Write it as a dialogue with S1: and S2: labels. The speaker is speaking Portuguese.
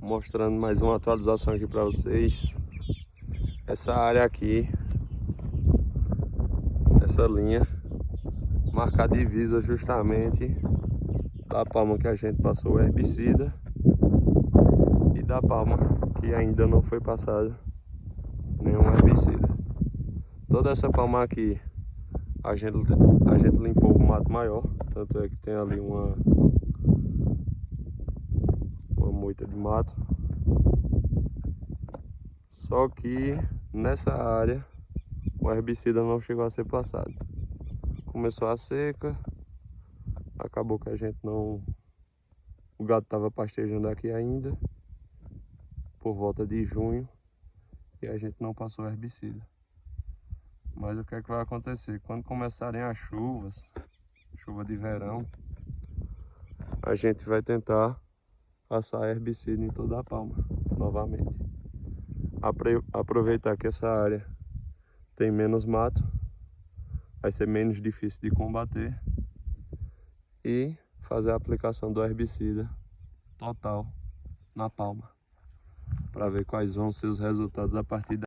S1: Mostrando mais uma atualização aqui para vocês. Essa área aqui, essa linha, marca a divisa justamente da palma que a gente passou o herbicida e da palma que ainda não foi passada nenhum herbicida. Toda essa palma aqui a gente limpou o mato maior, tanto é que tem ali uma moita de mato. Só que nessa área o herbicida não chegou a ser passado. Começou a seca, acabou que a gente não... O gado estava pastejando aqui ainda, por volta de junho, e a gente não passou herbicida. Mas o que é que vai acontecer? Quando começarem as chuvas, chuva de verão, a gente vai tentar passar herbicida em toda a palma, novamente. Aproveitar que essa área tem menos mato, vai ser menos difícil de combater, e fazer a aplicação do herbicida total na palma, para ver quais vão ser os resultados a partir